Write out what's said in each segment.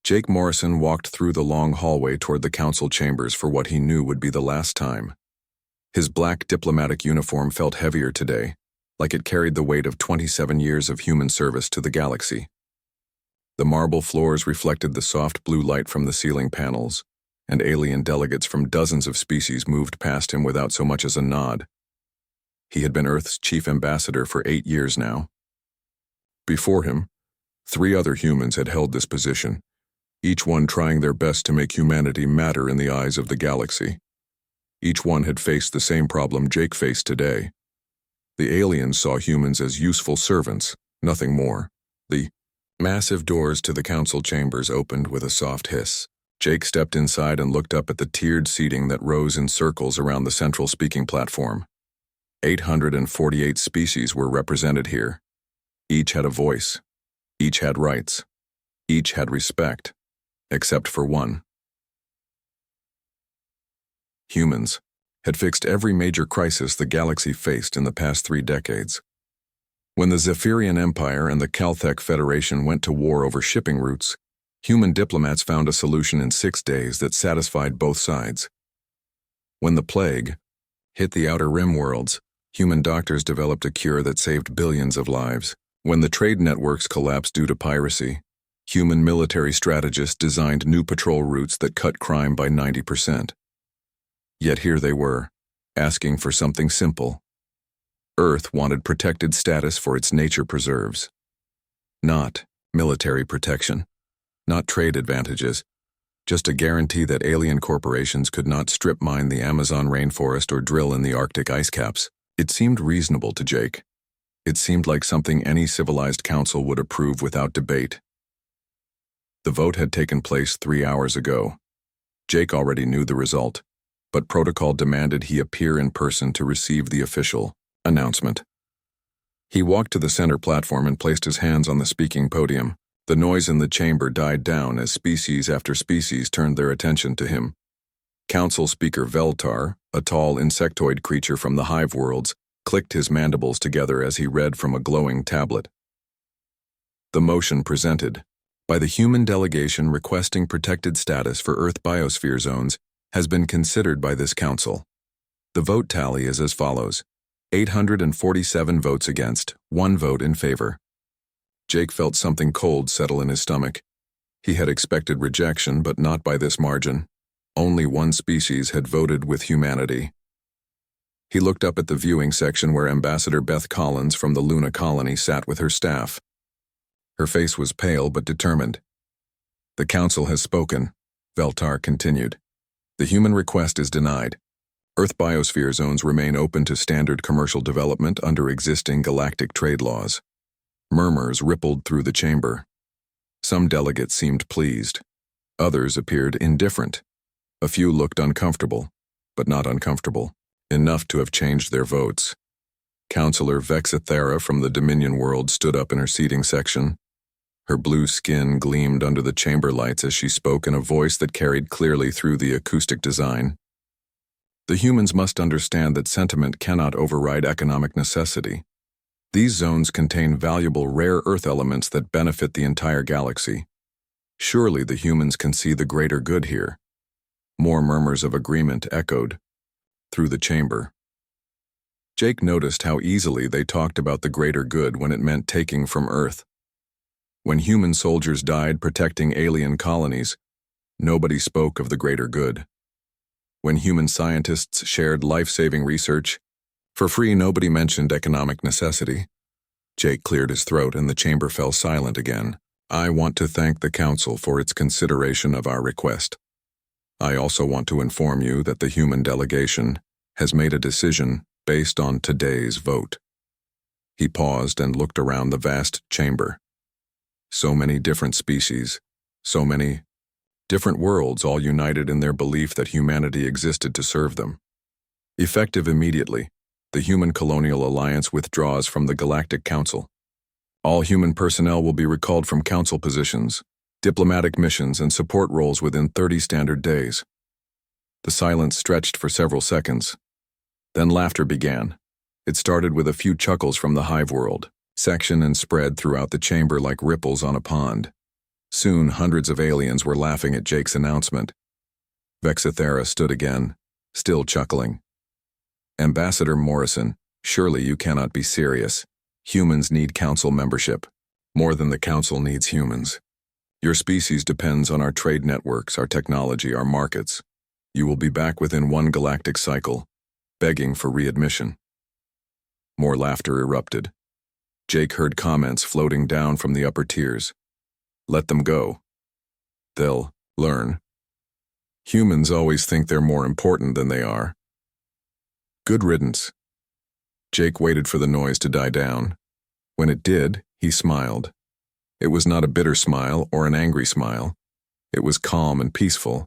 Jake Morrison walked through the long hallway toward the council chambers for what he knew would be the last time. His black diplomatic uniform felt heavier today, like it carried the weight of 27 years of human service to the galaxy. The marble floors reflected the soft blue light from the ceiling panels, and alien delegates from dozens of species moved past him without so much as a nod. He had been Earth's chief ambassador for 8 years now. Before him, 3 other humans had held this position, each one trying their best to make humanity matter in the eyes of the galaxy. Each one had faced the same problem Jake faced today. The aliens saw humans as useful servants, nothing more. The massive doors to the council chambers opened with a soft hiss. Jake stepped inside and looked up at the tiered seating that rose in circles around the central speaking platform. 848 species were represented here. Each had a voice. Each had rights. Each had respect, except for one. Humans had fixed every major crisis the galaxy faced in the past 3 decades. When the Zephyrian Empire and the Calthek Federation went to war over shipping routes, human diplomats found a solution in 6 days that satisfied both sides. When the plague hit the Outer Rim worlds, human doctors developed a cure that saved billions of lives. When the trade networks collapsed due to piracy, human military strategists designed new patrol routes that cut crime by 90%. Yet here they were, asking for something simple. Earth wanted protected status for its nature preserves. Not military protection, not trade advantages, just a guarantee that alien corporations could not strip mine the Amazon rainforest or drill in the Arctic ice caps. It seemed reasonable to Jake. It seemed like something any civilized council would approve without debate. The vote had taken place 3 hours ago. Jake already knew the result, but protocol demanded he appear in person to receive the official announcement. He walked to the center platform and placed his hands on the speaking podium. The noise in the chamber died down as species after species turned their attention to him. Council Speaker Veltar, a tall insectoid creature from the hive worlds, clicked his mandibles together as he read from a glowing tablet. The motion presented by the human delegation requesting protected status for Earth biosphere zones has been considered by this council. The vote tally is as follows: 847 votes against, 1 vote in favor. Jake felt something cold settle in his stomach. He had expected rejection, but not by this margin. Only one species had voted with humanity. He looked up at the viewing section where Ambassador Beth Collins from the Luna colony sat with her staff. Her face was pale but determined. "The council has spoken," Veltar continued. "The human request is denied. Earth biosphere zones remain open to standard commercial development under existing galactic trade laws." Murmurs rippled through the chamber. Some delegates seemed pleased. Others appeared indifferent. A few looked uncomfortable, but not uncomfortable, enough to have changed their votes. Counselor Vexithera from the Dominion world stood up in her seating section. Her blue skin gleamed under the chamber lights as she spoke in a voice that carried clearly through the acoustic design. "The humans must understand that sentiment cannot override economic necessity. These zones contain valuable rare Earth elements that benefit the entire galaxy. Surely the humans can see the greater good here." More murmurs of agreement echoed through the chamber. Jake noticed how easily they talked about the greater good when it meant taking from Earth. When human soldiers died protecting alien colonies, nobody spoke of the greater good. When human scientists shared life-saving research, for free nobody mentioned economic necessity. Jake cleared his throat and the chamber fell silent again. "I want to thank the council for its consideration of our request. I also want to inform you that the human delegation has made a decision based on today's vote." He paused and looked around the vast chamber. So many different species, so many different worlds, all united in their belief that humanity existed to serve them. Effective immediately, the Human Colonial Alliance withdraws from the Galactic Council. All human personnel will be recalled from council positions, diplomatic missions, and support roles within 30 standard days. The silence stretched for several seconds. Then laughter began. It started with a few chuckles from the hive world, section and spread throughout the chamber like ripples on a pond. Soon, hundreds of aliens were laughing at Jake's announcement. Vexithera stood again, still chuckling. Ambassador Morrison, surely you cannot be serious. Humans need council membership. More than the council needs humans. Your species depends on our trade networks, our technology, our markets. You will be back within one galactic cycle, begging for readmission. More laughter erupted. Jake heard comments floating down from the upper tiers. Let them go. They'll learn. Humans always think they're more important than they are. Good riddance. Jake waited for the noise to die down. When it did, he smiled. It was not a bitter smile or an angry smile. It was calm and peaceful,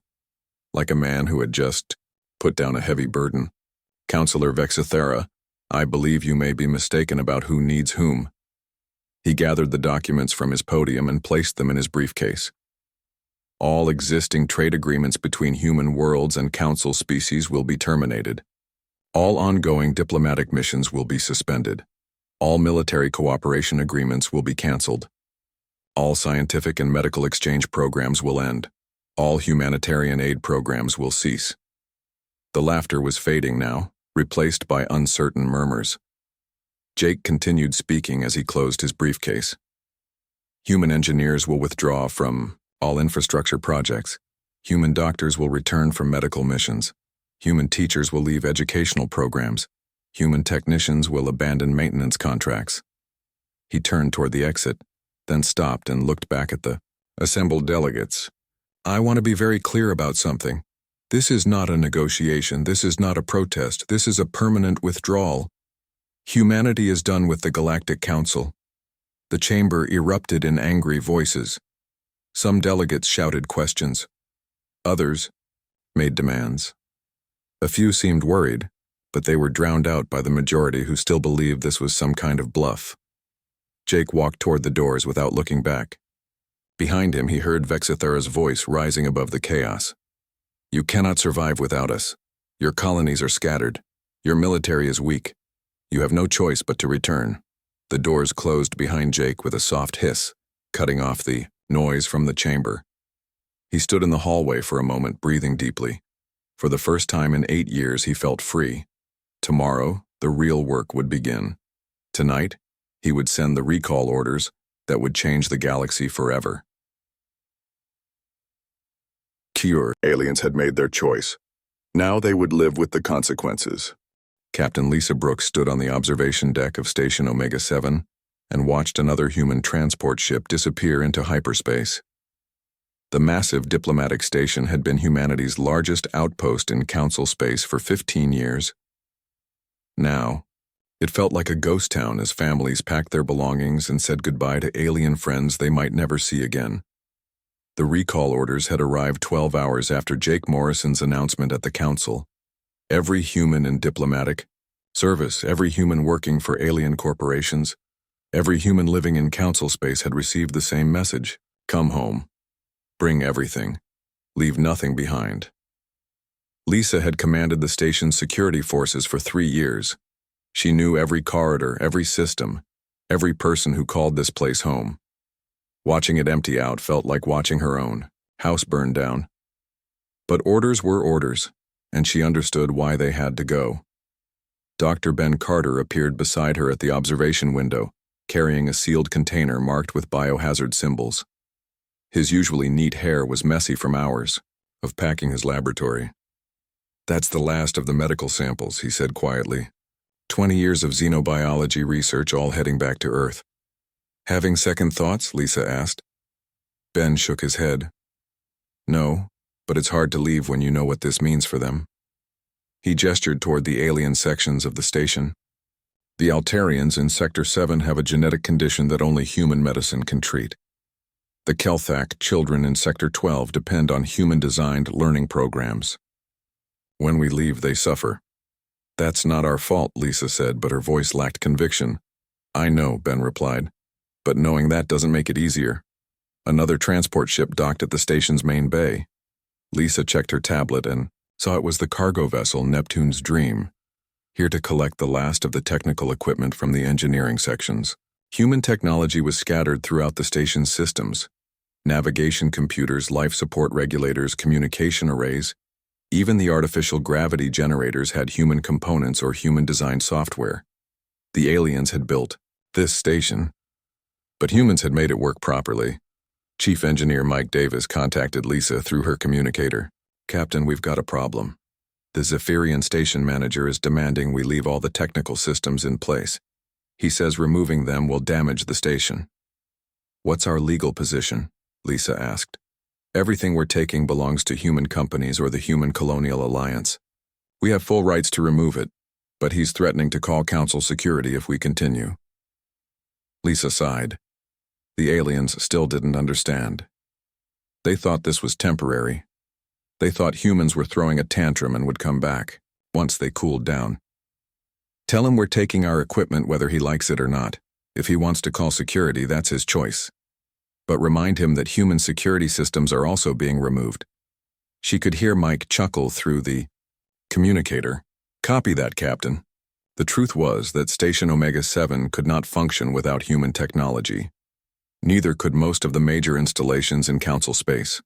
like a man who had just put down a heavy burden. Counselor Vexithera, I believe you may be mistaken about who needs whom. He gathered the documents from his podium and placed them in his briefcase. All existing trade agreements between human worlds and council species will be terminated. All ongoing diplomatic missions will be suspended. All military cooperation agreements will be canceled. All scientific and medical exchange programs will end. All humanitarian aid programs will cease. The laughter was fading now, replaced by uncertain murmurs. Jake continued speaking as he closed his briefcase. Human engineers will withdraw from all infrastructure projects. Human doctors will return from medical missions. Human teachers will leave educational programs. Human technicians will abandon maintenance contracts. He turned toward the exit, then stopped and looked back at the assembled delegates. I want to be very clear about something. This is not a negotiation. This is not a protest. This is a permanent withdrawal. Humanity is done with the Galactic Council. The chamber erupted in angry voices. Some delegates shouted questions. Others made demands. A few seemed worried, but they were drowned out by the majority who still believed this was some kind of bluff. Jake walked toward the doors without looking back. Behind him, he heard Vexithera's voice rising above the chaos. You cannot survive without us. Your colonies are scattered. Your military is weak. You have no choice but to return. The doors closed behind Jake with a soft hiss, cutting off the noise from the chamber. He stood in the hallway for a moment, breathing deeply. For the first time in 8 years, he felt free. Tomorrow, the real work would begin. Tonight, he would send the recall orders that would change the galaxy forever. Cure. Aliens had made their choice. Now they would live with the consequences. Captain Lisa Brooks stood on the observation deck of Station Omega-7 and watched another human transport ship disappear into hyperspace. The massive diplomatic station had been humanity's largest outpost in council space for 15 years. Now, it felt like a ghost town as families packed their belongings and said goodbye to alien friends they might never see again. The recall orders had arrived 12 hours after Jake Morrison's announcement at the council. Every human in diplomatic service, every human working for alien corporations, every human living in council space had received the same message. Come home. Bring everything. Leave nothing behind. Lisa had commanded the station's security forces for 3 years. She knew every corridor, every system, every person who called this place home. Watching it empty out felt like watching her own house burn down. But orders were orders, and she understood why they had to go. Dr. Ben Carter appeared beside her at the observation window, carrying a sealed container marked with biohazard symbols. His usually neat hair was messy from hours of packing his laboratory. That's the last of the medical samples, he said quietly. 20 years of xenobiology research all heading back to Earth. Having second thoughts? Lisa asked. Ben shook his head. No, but it's hard to leave when you know what this means for them. He gestured toward the alien sections of the station. The Altarians in Sector 7 have a genetic condition that only human medicine can treat. The Kelthak children in Sector 12 depend on human-designed learning programs. When we leave, they suffer. That's not our fault, Lisa said, but her voice lacked conviction. I know, Ben replied, but knowing that doesn't make it easier. Another transport ship docked at the station's main bay. Lisa checked her tablet and saw it was the cargo vessel Neptune's Dream, here to collect the last of the technical equipment from the engineering sections. Human technology was scattered throughout the station's systems. Navigation computers, life support regulators, communication arrays, even the artificial gravity generators had human components or human-designed software. The aliens had built this station, but humans had made it work properly. Chief Engineer Mike Davis contacted Lisa through her communicator. "Captain, we've got a problem. The Zephyrian station manager is demanding we leave all the technical systems in place. He says removing them will damage the station." "What's our legal position?" Lisa asked. "Everything we're taking belongs to human companies or the Human Colonial Alliance. We have full rights to remove it, but he's threatening to call Council security if we continue." Lisa sighed. The aliens still didn't understand. They thought this was temporary. They thought humans were throwing a tantrum and would come back, once they cooled down. "Tell him we're taking our equipment whether he likes it or not. If he wants to call security, that's his choice. But remind him that human security systems are also being removed." She could hear Mike chuckle through the communicator. "Copy that, Captain." The truth was that Station Omega-7 could not function without human technology. Neither could most of the major installations in Council space.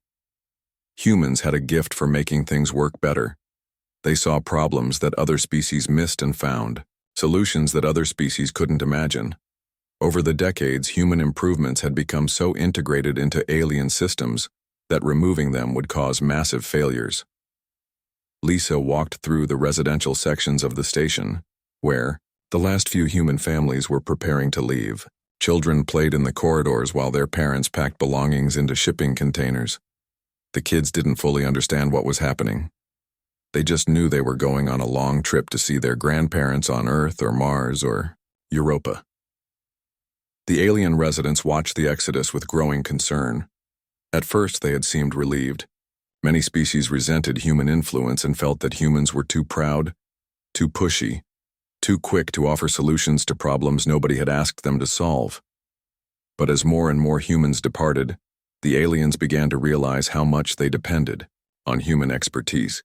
Humans had a gift for making things work better. They saw problems that other species missed and found, solutions that other species couldn't imagine. Over the decades, human improvements had become so integrated into alien systems that removing them would cause massive failures. Lisa walked through the residential sections of the station, where the last few human families were preparing to leave. Children played in the corridors while their parents packed belongings into shipping containers. The kids didn't fully understand what was happening. They just knew they were going on a long trip to see their grandparents on Earth or Mars or Europa. The alien residents watched the exodus with growing concern. At first, they had seemed relieved. Many species resented human influence and felt that humans were too proud, too pushy, too quick to offer solutions to problems nobody had asked them to solve. But as more and more humans departed, the aliens began to realize how much they depended on human expertise.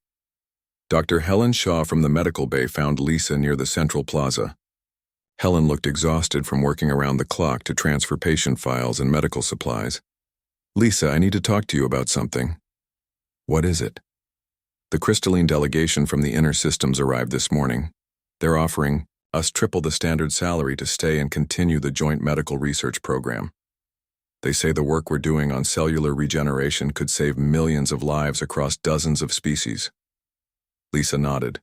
Dr. Helen Shaw from the medical bay found Lisa near the central plaza. Helen looked exhausted from working around the clock to transfer patient files and medical supplies. "Lisa, I need to talk to you about something." "What is it?" "The crystalline delegation from the inner systems arrived this morning. They're offering us triple the standard salary to stay and continue the joint medical research program. They say the work we're doing on cellular regeneration could save millions of lives across dozens of species." Lisa nodded.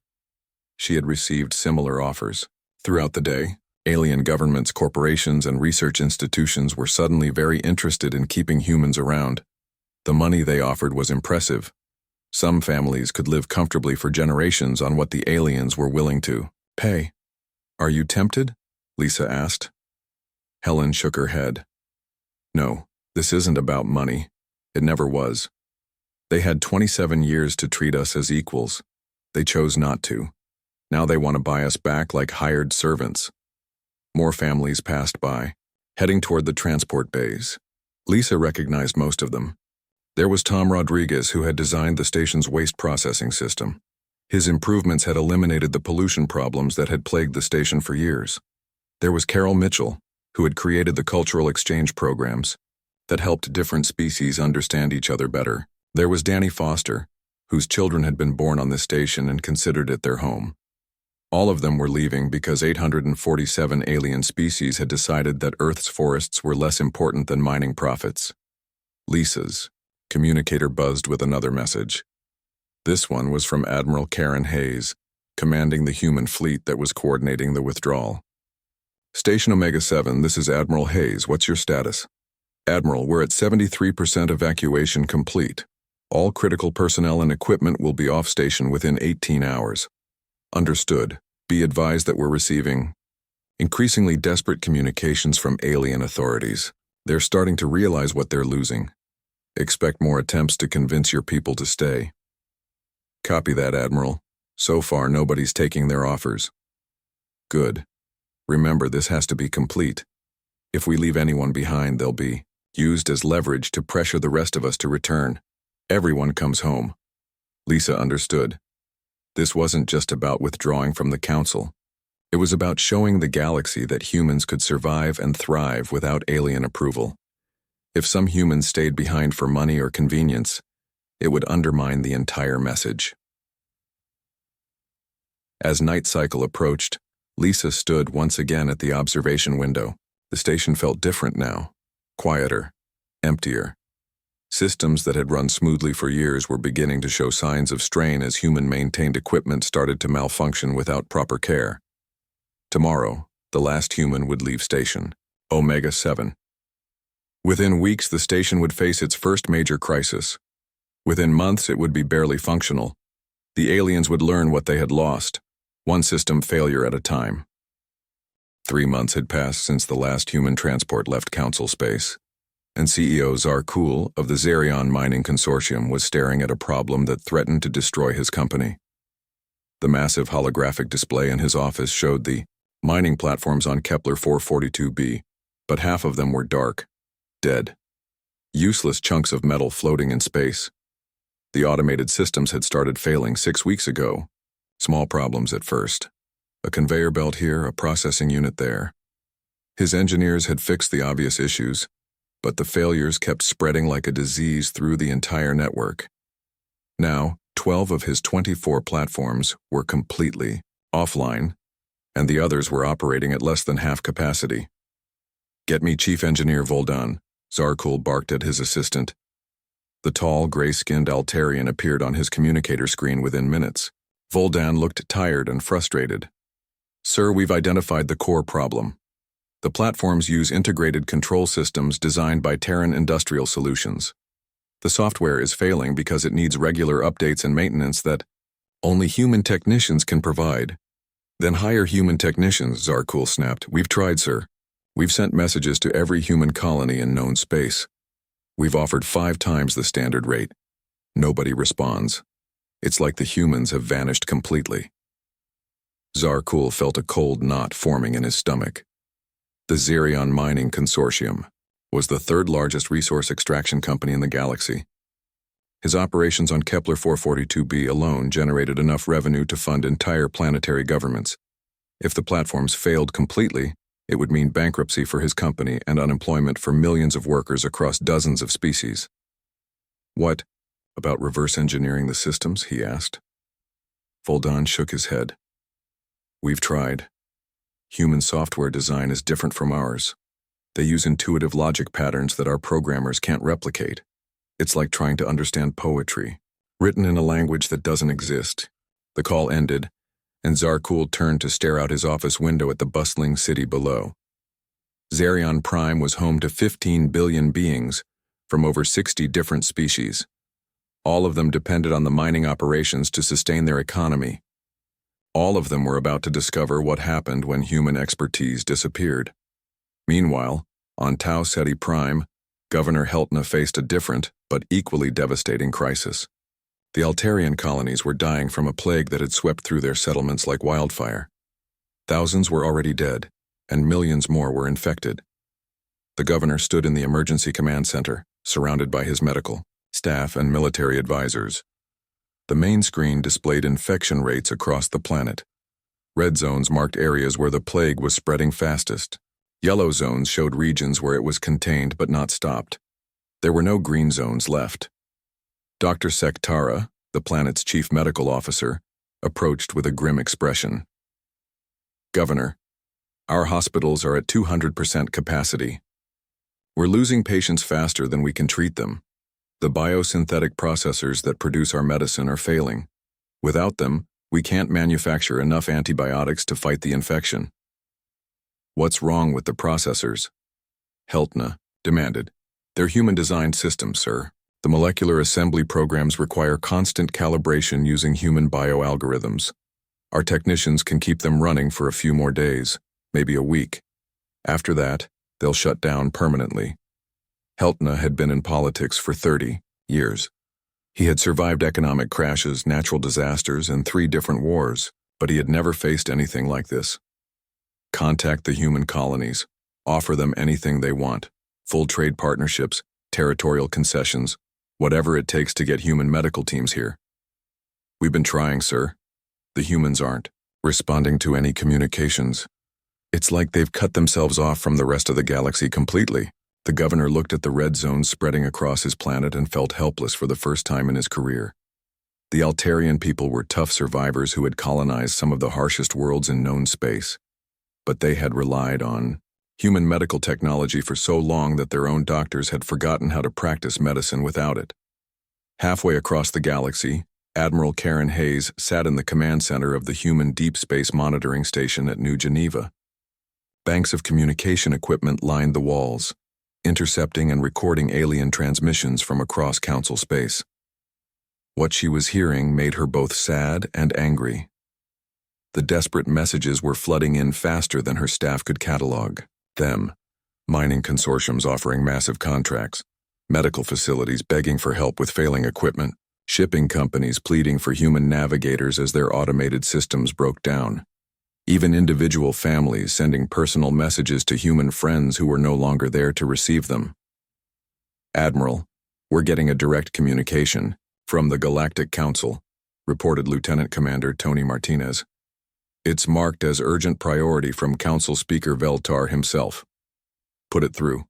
She had received similar offers. Throughout the day, alien governments, corporations, and research institutions were suddenly very interested in keeping humans around. The money they offered was impressive. Some families could live comfortably for generations on what the aliens were willing to pay. "Are you tempted?" Lisa asked. Helen shook her head. "No, this isn't about money. It never was. They had 27 years to treat us as equals. They chose not to. Now they want to buy us back like hired servants." More families passed by, heading toward the transport bays. Lisa recognized most of them. There was Tom Rodriguez, who had designed the station's waste processing system. His improvements had eliminated the pollution problems that had plagued the station for years. There was Carol Mitchell, who had created the cultural exchange programs that helped different species understand each other better. There was Danny Foster, whose children had been born on this station and considered it their home. All of them were leaving because 847 alien species had decided that Earth's forests were less important than mining profits. Lisa's communicator buzzed with another message. This one was from Admiral Karen Hayes, commanding the human fleet that was coordinating the withdrawal. "Station Omega-7, this is Admiral Hayes. What's your status?" "Admiral, we're at 73% evacuation complete. All critical personnel and equipment will be off station within 18 hours. Understood. Be advised that we're receiving increasingly desperate communications from alien authorities. They're starting to realize what they're losing. Expect more attempts to convince your people to stay." "Copy that, Admiral. So far, nobody's taking their offers." "Good. Remember, this has to be complete. If we leave anyone behind, they'll be used as leverage to pressure the rest of us to return. Everyone comes home." Lisa understood. This wasn't just about withdrawing from the Council. It was about showing the galaxy that humans could survive and thrive without alien approval. If some humans stayed behind for money or convenience, it would undermine the entire message. As night cycle approached, Lisa stood once again at the observation window. The station felt different now, quieter, emptier. Systems that had run smoothly for years were beginning to show signs of strain as human-maintained equipment started to malfunction without proper care. Tomorrow, the last human would leave station, Omega 7. Within weeks, the station would face its first major crisis. Within months, it would be barely functional. The aliens would learn what they had lost, one system failure at a time. 3 months had passed since the last human transport left Council space, and CEO Zarkul of the Zerion Mining Consortium was staring at a problem that threatened to destroy his company. The massive holographic display in his office showed the mining platforms on Kepler 442b, but half of them were dark, dead. Useless chunks of metal floating in space. The automated systems had started failing 6 weeks ago. Small problems at first. A conveyor belt here, a processing unit there. His engineers had fixed the obvious issues, but the failures kept spreading like a disease through the entire network. Now, 12 of his 24 platforms were completely offline, and the others were operating at less than half capacity. "Get me Chief Engineer Voldan," Zarkul barked at his assistant. The tall, gray-skinned Altarian appeared on his communicator screen within minutes. Voldan looked tired and frustrated. "Sir, we've identified the core problem. The platforms use integrated control systems designed by Terran Industrial Solutions. The software is failing because it needs regular updates and maintenance that only human technicians can provide." "Then hire human technicians," Zarkul snapped. "We've tried, sir. We've sent messages to every human colony in known space. We've offered 5 times the standard rate. Nobody responds. It's like the humans have vanished completely." Zarkul felt a cold knot forming in his stomach. The Zerion Mining Consortium was the 3rd largest resource extraction company in the galaxy. His operations on Kepler 442b alone generated enough revenue to fund entire planetary governments. If the platforms failed completely, it would mean bankruptcy for his company and unemployment for millions of workers across dozens of species. "What about reverse engineering the systems?" he asked. Voldan shook his head. "We've tried. Human software design is different from ours. They use intuitive logic patterns that our programmers can't replicate. It's like trying to understand poetry, written in a language that doesn't exist." The call ended, and Zarkul turned to stare out his office window at the bustling city below. Zerion Prime was home to 15 billion beings from over 60 different species. All of them depended on the mining operations to sustain their economy. All of them were about to discover what happened when human expertise disappeared. Meanwhile, on Tau Ceti Prime, Governor Heltna faced a different, but equally devastating crisis. The Altarian colonies were dying from a plague that had swept through their settlements like wildfire. Thousands were already dead, and millions more were infected. The governor stood in the emergency command center, surrounded by his medical staff and military advisors. The main screen displayed infection rates across the planet. Red zones marked areas where the plague was spreading fastest. Yellow zones showed regions where it was contained but not stopped. There were no green zones left. Dr. Sektara, the planet's chief medical officer, approached with a grim expression. "Governor, our hospitals are at 200% capacity. We're losing patients faster than we can treat them. The biosynthetic processors that produce our medicine are failing. Without them, we can't manufacture enough antibiotics to fight the infection." "What's wrong with the processors?" Heltna demanded. "They're human-designed systems, sir. The molecular assembly programs require constant calibration using human bioalgorithms. Our technicians can keep them running for a few more days, maybe a week. After that, they'll shut down permanently." Heltna had been in politics for 30 years. He had survived economic crashes, natural disasters, and 3 different wars, but he had never faced anything like this. "Contact the human colonies. Offer them anything they want. Full trade partnerships, territorial concessions, whatever it takes to get human medical teams here." "We've been trying, sir. The humans aren't responding to any communications. It's like they've cut themselves off from the rest of the galaxy completely." The governor looked at the red zones spreading across his planet and felt helpless for the first time in his career. The Altarian people were tough survivors who had colonized some of the harshest worlds in known space. But they had relied on human medical technology for so long that their own doctors had forgotten how to practice medicine without it. Halfway across the galaxy, Admiral Karen Hayes sat in the command center of the Human Deep Space Monitoring Station at New Geneva. Banks of communication equipment lined the walls, intercepting and recording alien transmissions from across Council space. What she was hearing made her both sad and angry. The desperate messages were flooding in faster than her staff could catalog them. Mining consortiums offering massive contracts, medical facilities begging for help with failing equipment, shipping companies pleading for human navigators as their automated systems broke down. Even individual families sending personal messages to human friends who were no longer there to receive them. "Admiral, we're getting a direct communication from the Galactic Council," reported Lieutenant Commander Tony Martinez. "It's marked as urgent priority from Council Speaker Veltar himself." "Put it through."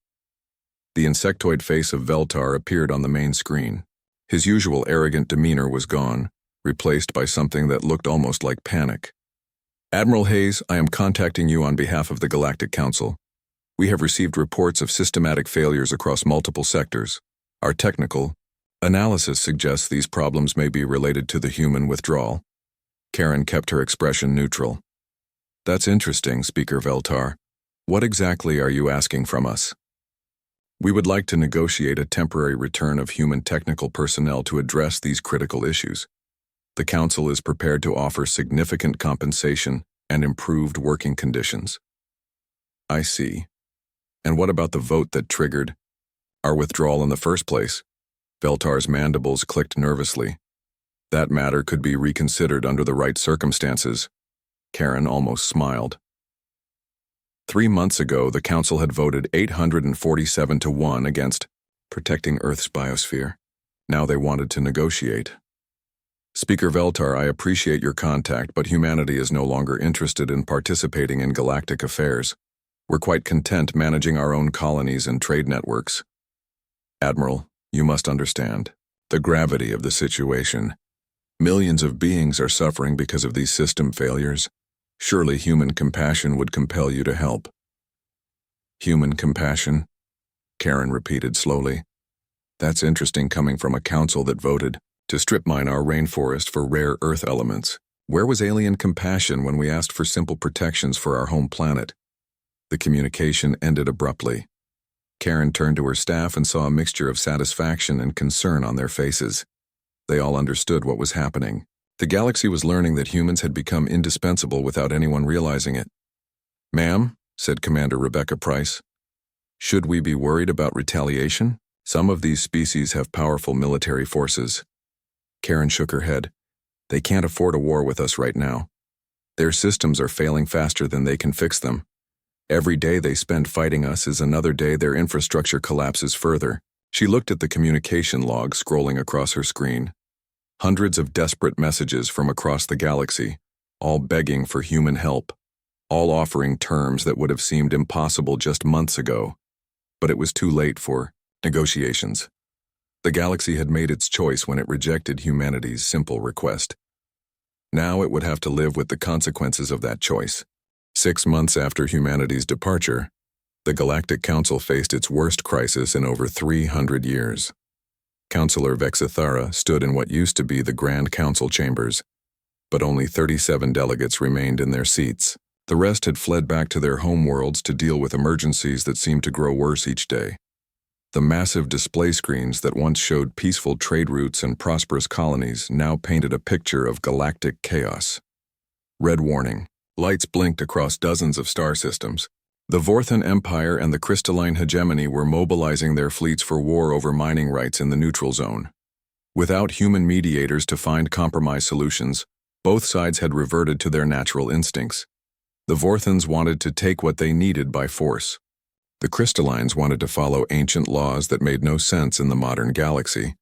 The insectoid face of Veltar appeared on the main screen. His usual arrogant demeanor was gone, replaced by something that looked almost like panic. "Admiral Hayes, I am contacting you on behalf of the Galactic Council. We have received reports of systematic failures across multiple sectors. Our technical analysis suggests these problems may be related to the human withdrawal." Karen kept her expression neutral. "That's interesting, Speaker Veltar. What exactly are you asking from us?" "We would like to negotiate a temporary return of human technical personnel to address these critical issues. The Council is prepared to offer significant compensation and improved working conditions." "I see. And what about the vote that triggered our withdrawal in the first place?" Veltar's mandibles clicked nervously. "That matter could be reconsidered under the right circumstances." Karen almost smiled. 3 months ago, the Council had voted 847 to 1 against protecting Earth's biosphere. Now they wanted to negotiate. "Speaker Veltar, I appreciate your contact, but humanity is no longer interested in participating in galactic affairs. We're quite content managing our own colonies and trade networks." "Admiral, you must understand the gravity of the situation. Millions of beings are suffering because of these system failures. Surely human compassion would compel you to help." "Human compassion?" Karen repeated slowly. "That's interesting coming from a council that voted to strip mine our rainforest for rare Earth elements. Where was alien compassion when we asked for simple protections for our home planet?" The communication ended abruptly. Karen turned to her staff and saw a mixture of satisfaction and concern on their faces. They all understood what was happening. The galaxy was learning that humans had become indispensable without anyone realizing it. "Ma'am," said Commander Rebecca Price, "should we be worried about retaliation? Some of these species have powerful military forces." Karen shook her head. "They can't afford a war with us right now. Their systems are failing faster than they can fix them. Every day they spend fighting us is another day their infrastructure collapses further." She looked at the communication log scrolling across her screen. Hundreds of desperate messages from across the galaxy, all begging for human help, all offering terms that would have seemed impossible just months ago. But it was too late for negotiations. The galaxy had made its choice when it rejected humanity's simple request. Now it would have to live with the consequences of that choice. 6 months after humanity's departure, the Galactic Council faced its worst crisis in over 300 years. Councillor Vexithara stood in what used to be the Grand Council chambers, but only 37 delegates remained in their seats. The rest had fled back to their homeworlds to deal with emergencies that seemed to grow worse each day. The massive display screens that once showed peaceful trade routes and prosperous colonies now painted a picture of galactic chaos. Red warning. Lights blinked across dozens of star systems. The Vorthan Empire and the Crystalline Hegemony were mobilizing their fleets for war over mining rights in the neutral zone. Without human mediators to find compromise solutions, both sides had reverted to their natural instincts. The Vorthans wanted to take what they needed by force. The Crystallines wanted to follow ancient laws that made no sense in the modern galaxy.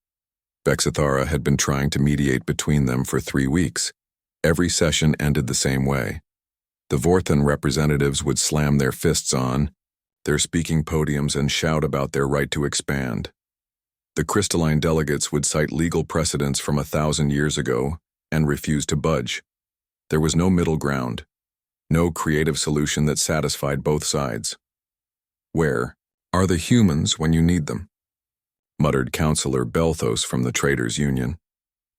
Vexithara had been trying to mediate between them for 3 weeks. Every session ended the same way. The Vorthan representatives would slam their fists on their speaking podiums and shout about their right to expand. The crystalline delegates would cite legal precedents from 1,000 years ago and refuse to budge. There was no middle ground, no creative solution that satisfied both sides. "Where are the humans when you need them?" muttered Councillor Belthos from the Traders' Union.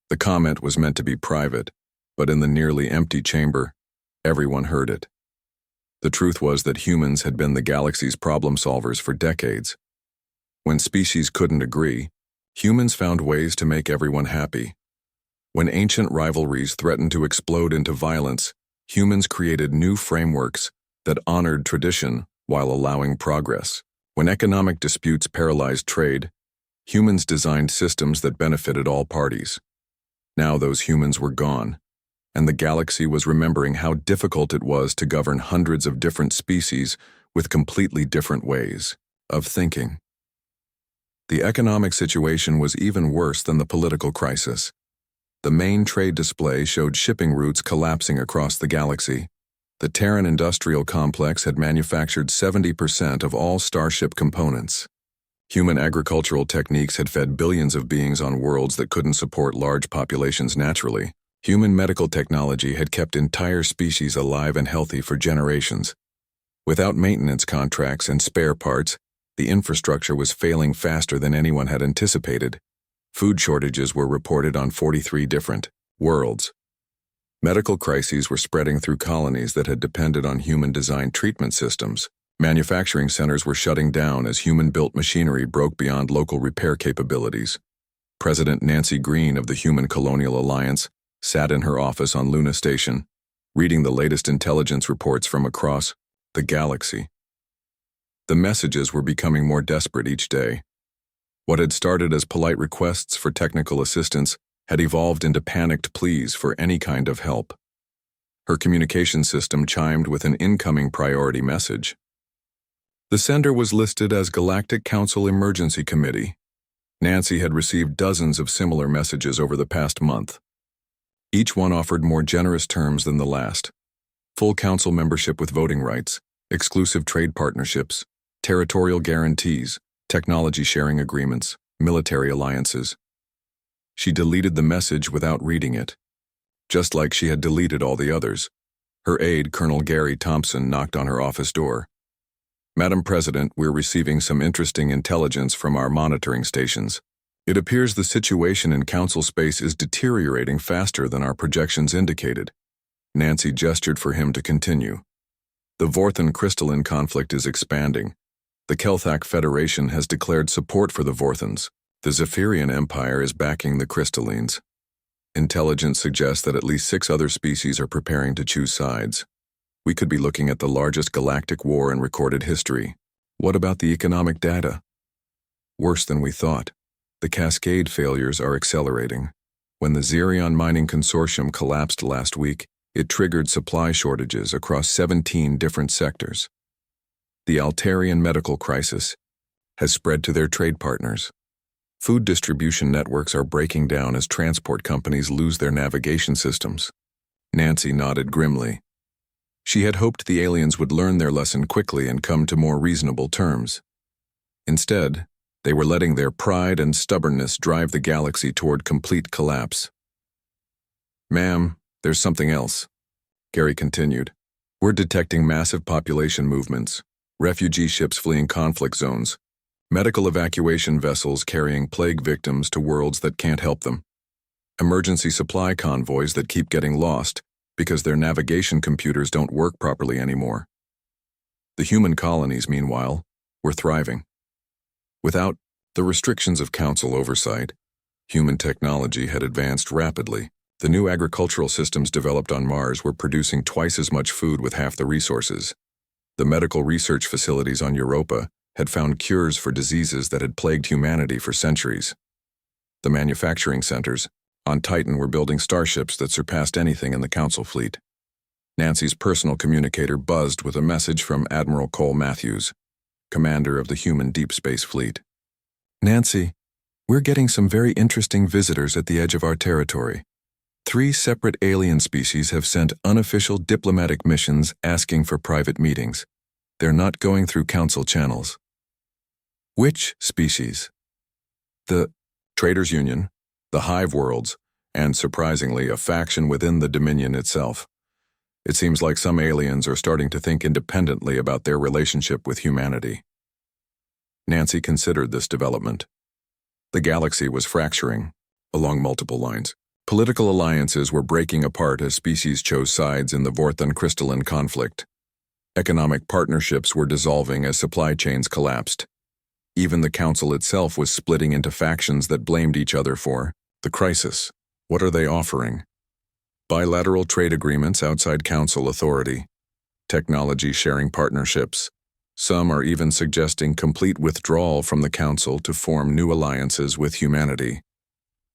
The comment was meant to be private, but in the nearly empty chamber, everyone heard it. The truth was that humans had been the galaxy's problem solvers for decades. When species couldn't agree, humans found ways to make everyone happy. When ancient rivalries threatened to explode into violence, humans created new frameworks that honored tradition while allowing progress. When economic disputes paralyzed trade, humans designed systems that benefited all parties. Now those humans were gone, and the galaxy was remembering how difficult it was to govern hundreds of different species with completely different ways of thinking. The economic situation was even worse than the political crisis. The main trade display showed shipping routes collapsing across the galaxy. The Terran industrial complex had manufactured 70% of all starship components. Human agricultural techniques had fed billions of beings on worlds that couldn't support large populations naturally. Human medical technology had kept entire species alive and healthy for generations. Without maintenance contracts and spare parts, the infrastructure was failing faster than anyone had anticipated. Food shortages were reported on 43 different worlds. Medical crises were spreading through colonies that had depended on human-designed treatment systems. Manufacturing centers were shutting down as human-built machinery broke beyond local repair capabilities. President Nancy Green of the Human Colonial Alliance sat in her office on Luna Station, reading the latest intelligence reports from across the galaxy. The messages were becoming more desperate each day. What had started as polite requests for technical assistance had evolved into panicked pleas for any kind of help. Her communication system chimed with an incoming priority message. The sender was listed as Galactic Council Emergency Committee. Nancy had received dozens of similar messages over the past month. Each one offered more generous terms than the last. Full council membership with voting rights, exclusive trade partnerships, territorial guarantees, technology sharing agreements, military alliances. She deleted the message without reading it. Just like she had deleted all the others. Her aide, Colonel Gary Thompson, knocked on her office door. "Madam President, we're receiving some interesting intelligence from our monitoring stations. It appears the situation in council space is deteriorating faster than our projections indicated." Nancy gestured for him to continue. "The Vorthan crystalline conflict is expanding. The Kelthak Federation has declared support for the Vorthans. The Zephyrian Empire is backing the crystallines. Intelligence suggests that at least 6 other species are preparing to choose sides. We could be looking at the largest galactic war in recorded history. What about the economic data? Worse than we thought. The cascade failures are accelerating. When the Xerion Mining Consortium collapsed last week, it triggered supply shortages across 17 different sectors. The Altarian medical crisis has spread to their trade partners. Food distribution networks are breaking down as transport companies lose their navigation systems." Nancy nodded grimly. She had hoped the aliens would learn their lesson quickly and come to more reasonable terms. Instead, they were letting their pride and stubbornness drive the galaxy toward complete collapse. "Ma'am, there's something else," Gary continued. "We're detecting massive population movements, refugee ships fleeing conflict zones, medical evacuation vessels carrying plague victims to worlds that can't help them, emergency supply convoys that keep getting lost because their navigation computers don't work properly anymore. The human colonies, meanwhile, were thriving. Without the restrictions of council oversight, human technology had advanced rapidly. The new agricultural systems developed on Mars were producing twice as much food with half the resources. The medical research facilities on Europa had found cures for diseases that had plagued humanity for centuries. The manufacturing centers on Titan were building starships that surpassed anything in the council fleet. Nancy's personal communicator buzzed with a message from Admiral Cole Matthews, commander of the human deep space fleet. "Nancy, we're getting some very interesting visitors at the edge of our territory. 3 separate alien species have sent unofficial diplomatic missions asking for private meetings. They're not going through council channels. Which species? The Traders Union, the Hive Worlds, and surprisingly, a faction within the Dominion itself. It seems like some aliens are starting to think independently about their relationship with humanity. Nancy considered this development. The galaxy was fracturing along multiple lines. Political alliances were breaking apart as species chose sides in the Vorthon crystalline conflict. Economic partnerships were dissolving as supply chains collapsed. Even the council itself was splitting into factions that blamed each other for the crisis. What are they offering? Bilateral trade agreements outside council authority, technology sharing partnerships. Some are even suggesting complete withdrawal from the council to form new alliances with humanity.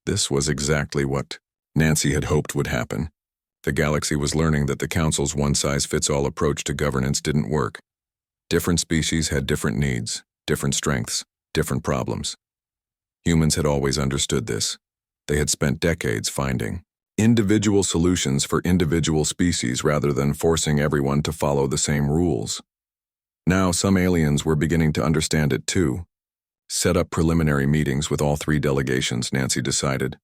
This was exactly what Nancy had hoped would happen. The galaxy was learning that the council's one-size-fits-all approach to governance didn't work. Different species had different needs, different strengths, different problems. Humans had always understood this. They had spent decades finding individual solutions for individual species rather than forcing everyone to follow the same rules. Now some aliens were beginning to understand it too. Set up preliminary meetings with all three delegations, Nancy decided,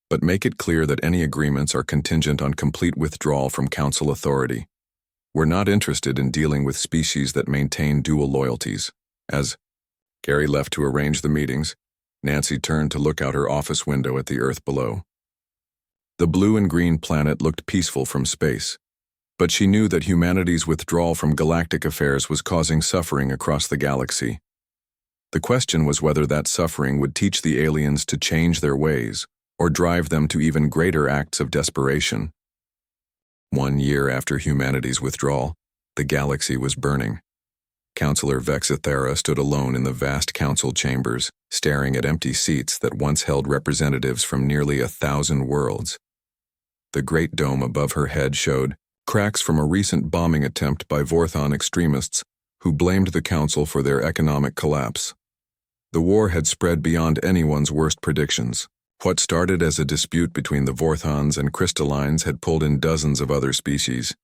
but make it clear that any agreements are contingent on complete withdrawal from council authority. We're not interested in dealing with species that maintain dual loyalties. As Gary left to arrange the meetings, Nancy turned to look out her office window at the Earth below. The blue and green planet looked peaceful from space, but she knew that humanity's withdrawal from galactic affairs was causing suffering across the galaxy. The question was whether that suffering would teach the aliens to change their ways or drive them to even greater acts of desperation. 1 year after humanity's withdrawal, the galaxy was burning. Councillor Vexithera stood alone in the vast council chambers, staring at empty seats that once held representatives from nearly 1,000 worlds. The great dome above her head showed cracks from a recent bombing attempt by Vorthon extremists who blamed the council for their economic collapse. The war had spread beyond anyone's worst predictions. What started as a dispute between the Vorthons and crystallines had pulled in dozens of other species.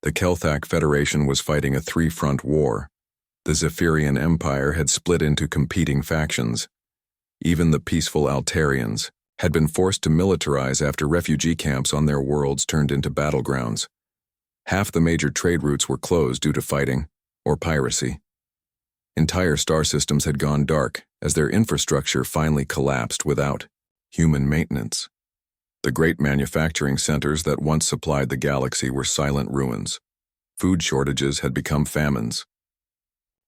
The Kelthak Federation was fighting a three-front war. The Zephyrian Empire had split into competing factions. Even the peaceful Altarians had been forced to militarize after refugee camps on their worlds turned into battlegrounds. Half the major trade routes were closed due to fighting or piracy. Entire star systems had gone dark as their infrastructure finally collapsed without human maintenance. The great manufacturing centers that once supplied the galaxy were silent ruins. Food shortages had become famines.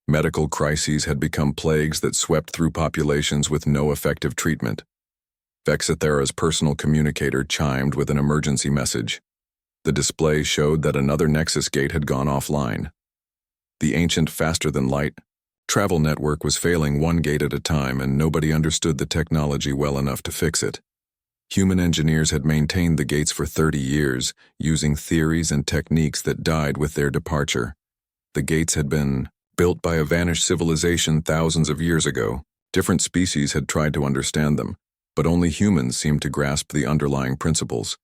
Medical crises had become plagues that swept through populations with no effective treatment. Vexithera's personal communicator chimed with an emergency message. The display showed that another Nexus gate had gone offline. The ancient faster-than-light travel network was failing one gate at a time, and nobody understood the technology well enough to fix it. Human engineers had maintained the gates for 30 years, using theories and techniques that died with their departure. The gates had been built by a vanished civilization thousands of years ago. Different species had tried to understand them, but only humans seemed to grasp the underlying principles.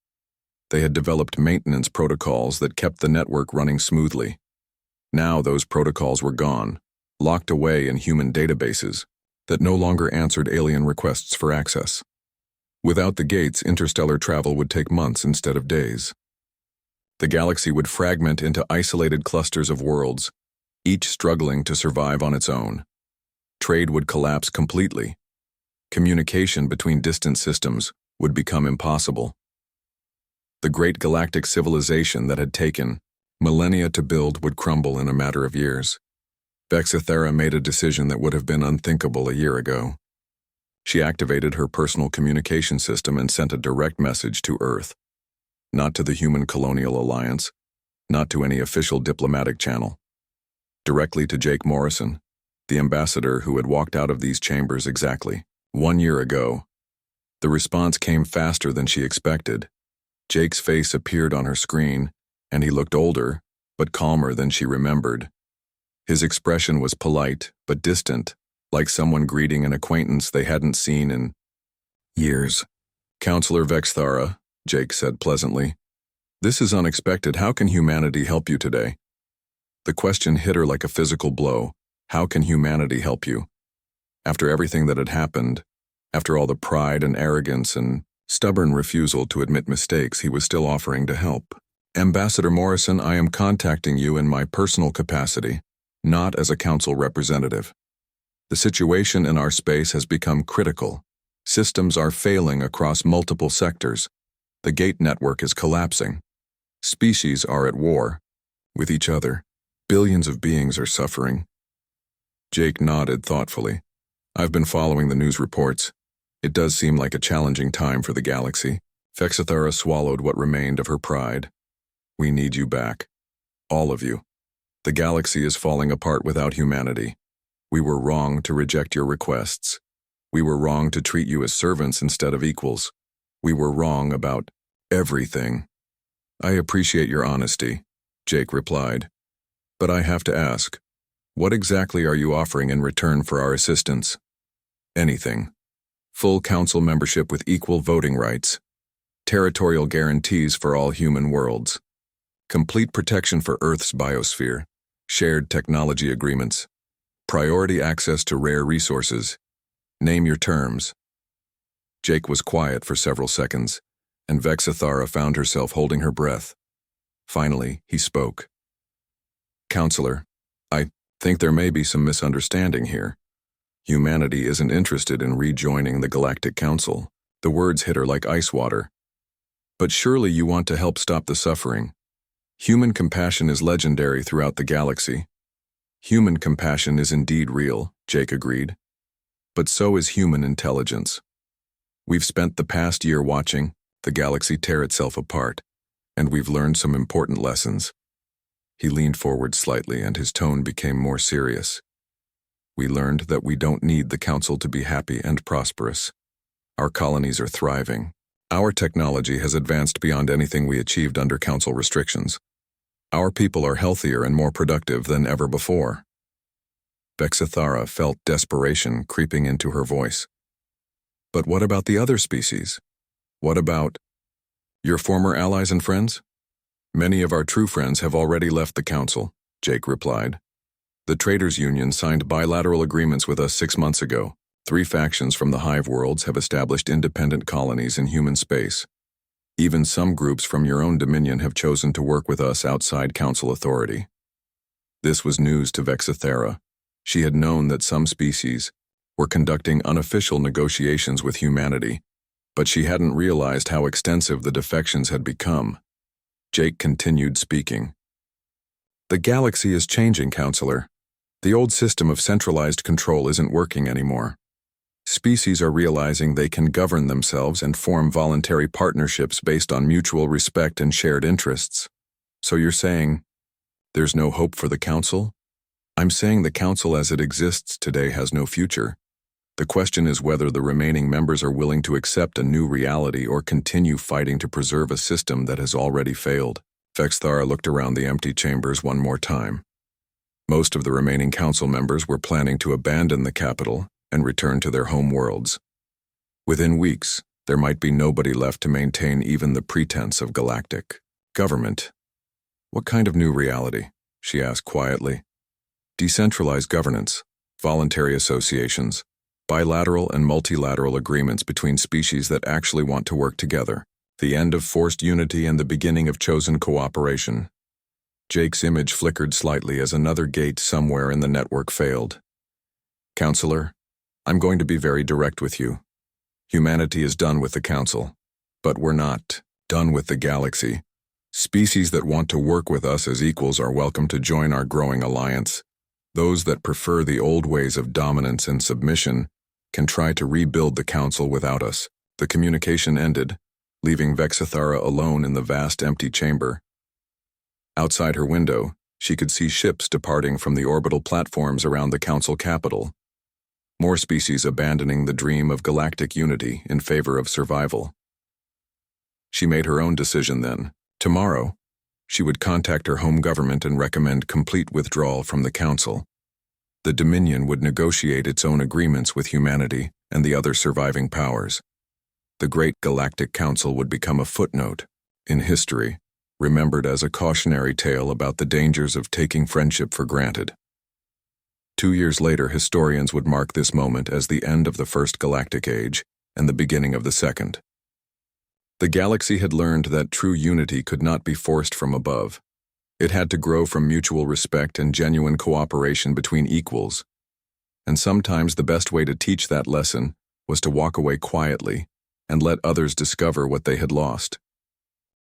They had developed maintenance protocols that kept the network running smoothly. Now those protocols were gone, locked away in human databases that no longer answered alien requests for access. Without the gates, interstellar travel would take months instead of days. The galaxy would fragment into isolated clusters of worlds, each struggling to survive on its own. Trade would collapse completely. Communication between distant systems would become impossible. The great galactic civilization that had taken millennia to build would crumble in a matter of years. Vexithera made a decision that would have been unthinkable a year ago. She activated her personal communication system and sent a direct message to Earth. Not to the Human Colonial Alliance, not to any official diplomatic channel. Directly to Jake Morrison, the ambassador who had walked out of these chambers exactly 1 year ago. The response came faster than she expected. Jake's face appeared on her screen, and he looked older, but calmer than she remembered. His expression was polite, but distant, like someone greeting an acquaintance they hadn't seen in years. "Counselor Vexthara," Jake said pleasantly. "This is unexpected. How can humanity help you today?" The question hit her like a physical blow. How can humanity help you? After everything that had happened, after all the pride and arrogance and stubborn refusal to admit mistakes, he was still offering to help. Ambassador Morrison, I am contacting you in my personal capacity, not as a council representative. The situation in our space has become critical. Systems are failing across multiple sectors. The gate network is collapsing. Species are at war with each other. Billions of beings are suffering. Jake nodded thoughtfully. I've been following the news reports. It does seem like a challenging time for the galaxy. Vexithara swallowed what remained of her pride. We need you back. All of you. The galaxy is falling apart without humanity. We were wrong to reject your requests. We were wrong to treat you as servants instead of equals. We were wrong about everything. I appreciate your honesty, Jake replied. But I have to ask, what exactly are you offering in return for our assistance? Anything. Full council membership with equal voting rights. Territorial guarantees for all human worlds. Complete protection for Earth's biosphere. Shared technology agreements. Priority access to rare resources. Name your terms. Jake was quiet for several seconds, and Vexithara found herself holding her breath. Finally, he spoke. Counselor, I think there may be some misunderstanding here. Humanity isn't interested in rejoining the Galactic Council. The words hit her like ice water. But surely you want to help stop the suffering. Human compassion is legendary throughout the galaxy. Human compassion is indeed real, Jake agreed. But so is human intelligence. We've spent the past year watching the galaxy tear itself apart, and we've learned some important lessons. He leaned forward slightly and his tone became more serious. We learned that we don't need the Council to be happy and prosperous. Our colonies are thriving. Our technology has advanced beyond anything we achieved under Council restrictions. Our people are healthier and more productive than ever before. Vexithara felt desperation creeping into her voice. But what about the other species? What about your former allies and friends? Many of our true friends have already left the Council, Jake replied. The Traders Union signed bilateral agreements with us 6 months ago. 3 factions from the Hive worlds have established independent colonies in human space. Even some groups from your own dominion have chosen to work with us outside Council authority. This was news to Vexithara. She had known that some species were conducting unofficial negotiations with humanity, but she hadn't realized how extensive the defections had become. Jake continued speaking. The galaxy is changing, Counselor. The old system of centralized control isn't working anymore. Species are realizing they can govern themselves and form voluntary partnerships based on mutual respect and shared interests. So you're saying there's no hope for the Council? I'm saying the Council as it exists today has no future. The question is whether the remaining members are willing to accept a new reality or continue fighting to preserve a system that has already failed. Vexithara looked around the empty chambers one more time. Most of the remaining Council members were planning to abandon the capital and return to their home worlds. Within weeks, there might be nobody left to maintain even the pretense of galactic government. What kind of new reality? She asked quietly. Decentralized governance, voluntary associations, bilateral and multilateral agreements between species that actually want to work together, the end of forced unity and the beginning of chosen cooperation. Jake's image flickered slightly as another gate somewhere in the network failed. Counselor, I'm going to be very direct with you. Humanity is done with the Council, but we're not done with the galaxy. Species that want to work with us as equals are welcome to join our growing alliance. Those that prefer the old ways of dominance and submission can try to rebuild the Council without us. The communication ended, leaving Vexithara alone in the vast empty chamber. Outside her window, she could see ships departing from the orbital platforms around the Council capital. More species abandoning the dream of galactic unity in favor of survival. She made her own decision then. Tomorrow, she would contact her home government and recommend complete withdrawal from the Council. The Dominion would negotiate its own agreements with humanity and the other surviving powers. The Great Galactic Council would become a footnote in history, remembered as a cautionary tale about the dangers of taking friendship for granted. 2 years later, historians would mark this moment as the end of the First Galactic Age and the beginning of the Second. The galaxy had learned that true unity could not be forced from above. It had to grow from mutual respect and genuine cooperation between equals. And sometimes the best way to teach that lesson was to walk away quietly and let others discover what they had lost.